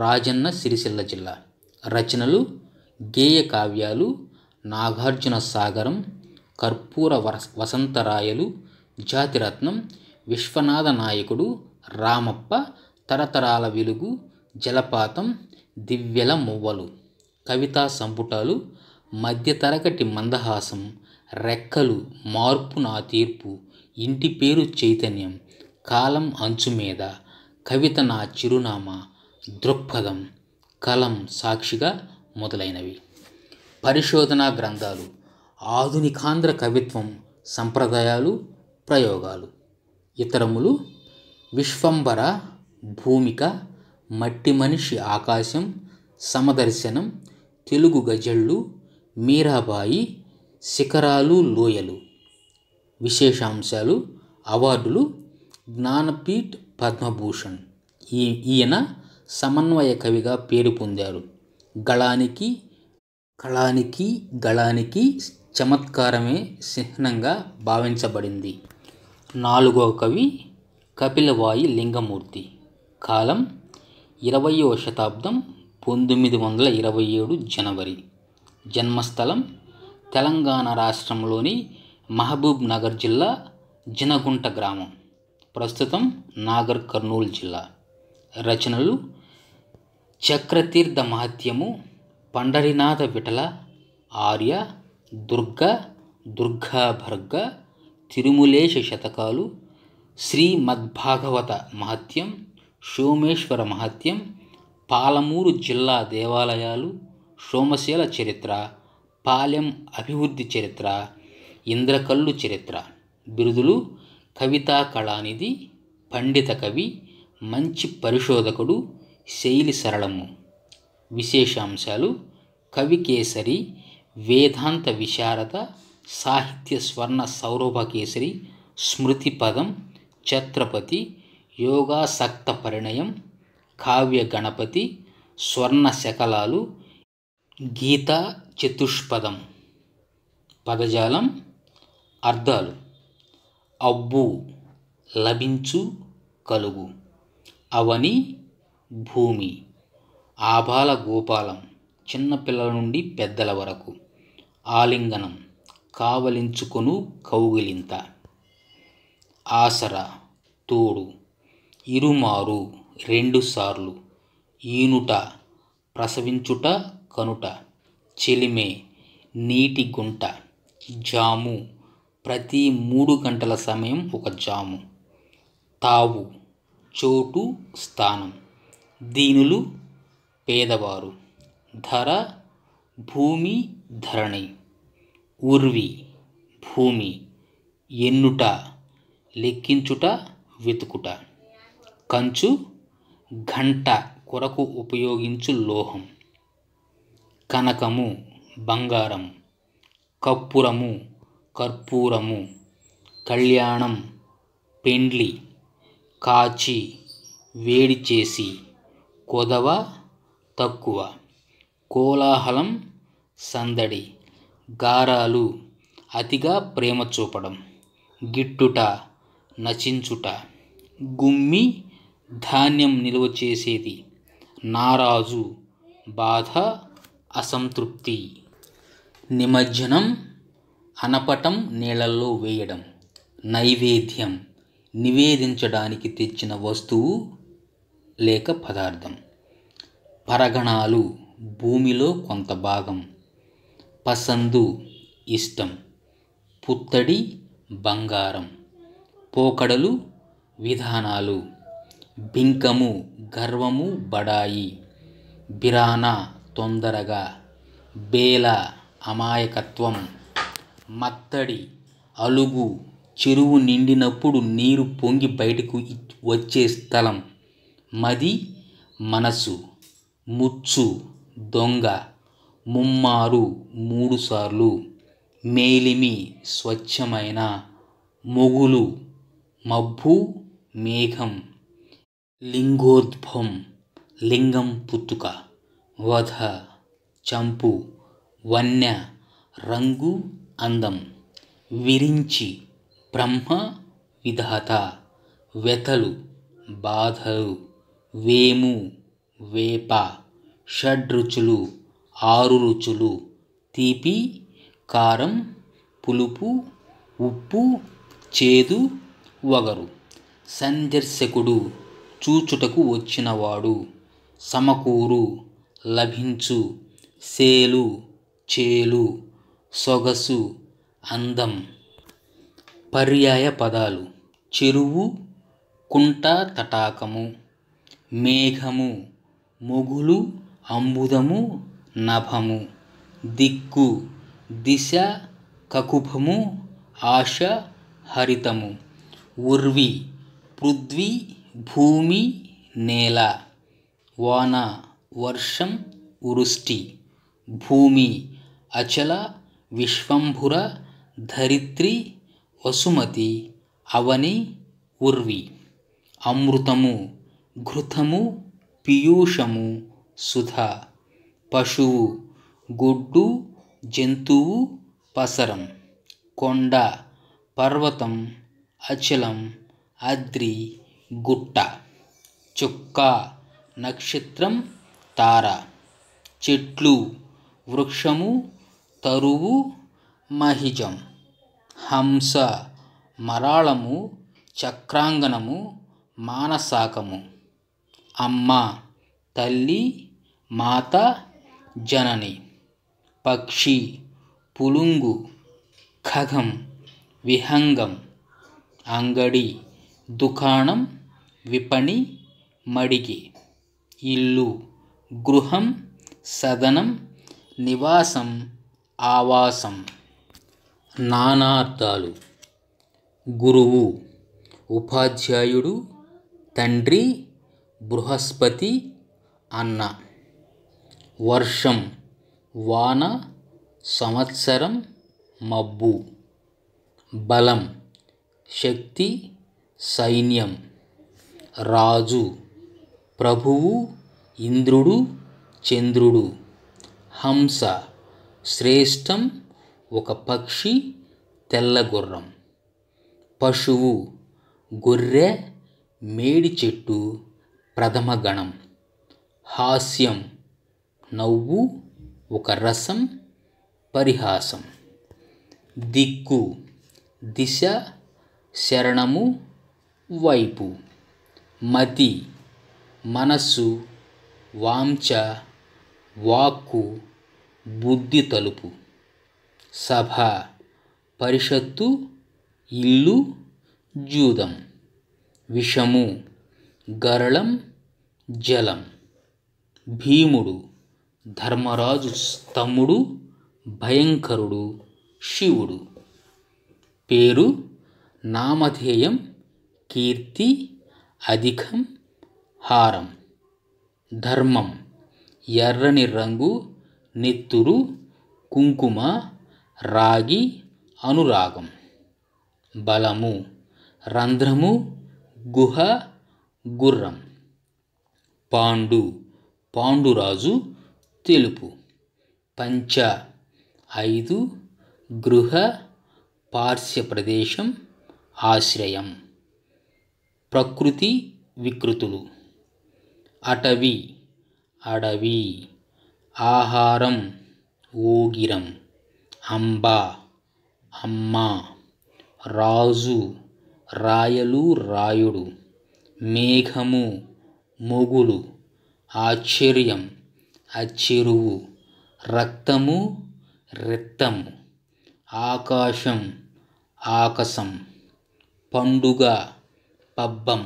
రాజన్న సిరిసిల్ల జిల్లా. రచనలు గేయ కావ్యాలు, నాగార్జున సాగరం, కర్పూర వసంతరాయలు, జాతిరత్నం, విశ్వనాథ నాయకుడు, రామప్ప, తరతరాల వెలుగు, జలపాతం, దివ్యల మువ్వలు. కవితా సంపుటాలు మధ్యతరగతి మందహాసం, రెక్కలు, మార్పు నా తీర్పు, ఇంటి పేరు చైతన్యం, కాలం అంచు మీద, కవిత నా చిరునామా, దృక్పథం, కలం సాక్షిగా మొదలైనవి. పరిశోధనా గ్రంథాలు ఆధునికాంధ్ర కవిత్వం, సంప్రదాయాలు, ప్రయోగాలు. ఇతరములు విశ్వంబర, భూమిక, మట్టి మనిషి ఆకాశం, సమదర్శనం, తెలుగు గజళ్ళు, మీరాబాయి, శిఖరాలు లోయలు. విశేషాంశాలు అవార్డులు జ్ఞానపీఠ్, పద్మభూషణ్. ఈయన సమన్వయ కవిగా పేరు పొందారు. గళానికి చమత్కారమే చిహ్నంగా భావించబడింది. నాలుగవ కవి కపిలవాయి లింగమూర్తి. కాలం 20వ శతాబ్దం, 1927 జనవరి. జన్మస్థలం తెలంగాణ రాష్ట్రంలోని మహబూబ్ నగర్ జిల్లా జినగుంట గ్రామం, ప్రస్తుతం నాగర్ కర్నూలు జిల్లా. రచనలు చక్రతీర్థ మహత్యము, పండరినాథ విఠల, ఆర్య, దుర్గాభర్గ, తిరుమలేశ శతకాలు, శ్రీమద్భాగవత మహత్యం, సోమేశ్వర మహత్యం, పాలమూరు జిల్లా దేవాలయాలు, సోమశీల చరిత్ర, పాలెం అభివృద్ధి చరిత్ర, ఇంద్రకల్లు చరిత్ర. బిరుదులు కవితా కళానిధి, పండిత కవి, మంచి పరిశోధకుడు, శైలి సరళము. విశేషాంశాలు కవికేసరి, వేదాంత విశారద, సాహిత్య స్వర్ణ సౌరభకేసరి, స్మృతి పదం, ఛత్రపతి, యోగాసక్త పరిణయం, కావ్య గణపతి, స్వర్ణ శకలాలు, గీతా చతుష్పదం. పదజాలం అర్థాలు అబ్బు, లభించు, కలుగు, అవని, భూమి, ఆబాల గోపాలం, చిన్నపిల్లల నుండి పెద్దల వరకు, ఆలింగనం, కావలించుకొను కౌగిలింత, ఆసరా, తోడు, ఇరుమారు, రెండుసార్లు, ఈనుట, ప్రసవించుట, కనుట, చెలిమే, నీటి గుంట, జాము, ప్రతి 3 గంటల సమయం ఒక జాము, తావు, చోటు, స్థానం, దీనులు, పేదవారు, ధర, భూమి, ధరణి, ఉర్వి, భూమి, ఎన్నుట, లెక్కించుట, వెతుకుట, కంచు, గంట కొరకు ఉపయోగించు లోహం, కనకము, బంగారం, కప్పురము, కర్పూరము, కళ్యాణం, పెండ్లి, కాచి వేడి చేసి, కొదవ తక్కువ, కోలాహలం సందడి, గారాలు అతిగా ప్రేమ చూపడం, గిట్టుట నచించుట, గుమ్మి ధాన్యం నిల్వ చేసేది, నారాజు బాధ అసంతృప్తి, నిమజ్జనం అనపటం నీళ్ళల్లో వేయడం, నైవేద్యం నివేదించడానికి తెచ్చిన వస్తువు లేక పదార్థం, పరగణాలు భూమిలో కొంత భాగం, పసందు ఇష్టం, పుత్తడి బంగారం, పోకడలు విధానాలు, బింకము గర్వము బడాయి, బిరాన తొందరగా, బేల అమాయకత్వం, మత్తడి అలుగు చెరువు నిండినప్పుడు నీరు పొంగి బయటకు వచ్చే స్థలం, మది మనసు, ముచ్చు దొంగ, ముమ్మారు మూడుసార్లు, మేలిమి స్వచ్ఛమైన, మొగులు మబ్బు మేఘం, లింగోద్భవం లింగం పుట్టుక, వధ చంపు, వన్య రంగు అందం, విరించి బ్రహ్మ విధాత, వెతలు బాధలు, వేము వేప, షడ్రుచులు 6 రుచులు, తీపి కారం పులుపు ఉప్పు చేదు వగరు, సందర్శకుడు చూచుటకు వచ్చినవాడు, సమకూరు లభించు, సేలు చేలు, సొగసు అందం. పర్యాయ పదాలు: చెరువు కుంట తటాకము, మేఘము మొగులు అంబుదము నభము, దిక్కు దిశ కకుభము ఆశ హరితము, ఉర్వి పృథ్వీ భూమి నేల, వాన వర్షం వృష్టి, భూమి అచల విశ్వంభుర ధరిత్రి వసుమతి అవని ఉర్వి, అమృతము ఘృతము పీయూషము సుధ, పశువు గొడ్డు జంతువు పసరం, కొండ పర్వతం అచలం అద్రి గుట్ట, చుక్క నక్షత్రం తార, చెట్లు వృక్షము తరువు మహిజం, హంస మరాళము చక్రాంగనము మానసాకము, అమ్మ తల్లి మాత జనని, పక్షి పులుంగు ఖగం విహంగం, అంగడి దుకాణం విపణి మడిగి, ఇల్లు గృహం సదనం నివాసం ఆవాసం. నానార్థాలు: గురువు ఉపాధ్యాయుడు, తండ్రి బృహస్పతి అన్న, వర్షం వాన సంవత్సరం మబ్బు, బలం శక్తి సైన్యం, రాజు ప్రభువు ఇంద్రుడు చంద్రుడు, హంస శ్రేష్టం ఒక పక్షి తెల్లగుర్రం, పశువు గొర్రె మేడి చెట్టు ప్రథమ గణం, హాస్యం నవ్వు ఒక రసం పరిహాసం, దిక్కు దిశ శరణము వైపు, మతి మనస్సు వాంఛ వాక్కు బుద్ధి తలుపు, సభ పరిషత్తు ఇల్లు జూదం, విషము గరళం జలం, భీముడు ధర్మరాజు తమ్ముడు భయంకరుడు శివుడు, పేరు నామధేయం కీర్తి అధికం హారం, ధర్మం ఎర్రని రంగు నెత్తురు కుంకుమ రాగి అనురాగం, బలము రంధ్రము గుహ గుర్రం. పాండు పాండురాజు తెలుపు. పంచ 5 గృహ పార్శ్వ ప్రదేశం ఆశ్రయం. ప్రకృతి వికృతులు. అటవీ అడవి. ఆహారం ఓగిరం. అంబ అమ్మ. రాజు రాయలు రాయుడు. మేఘము మొగులు. ఆశ్చర్యం అచ్చెరువు. రక్తము రెత్తము. ఆకాశం ఆకాశం. పండుగ పబ్బం.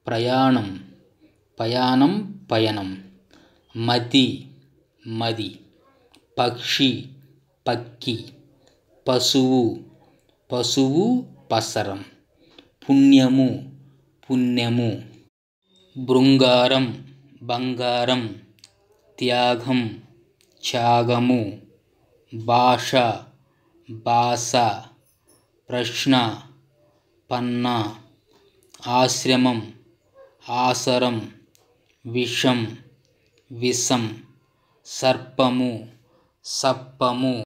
ప్రయాణం పయాణం పయనం. మతి మది. పక్షి పక్కి. పశువు పశువు పసరం. పుణ్యము పుణ్యము. బృంగారం బంగారం. త్యాగం త్యాగము. భాష భాష. ప్రశ్న పన్న. ఆశ్రమం ఆసరం. విషం విషం. సర్పము సప్పము.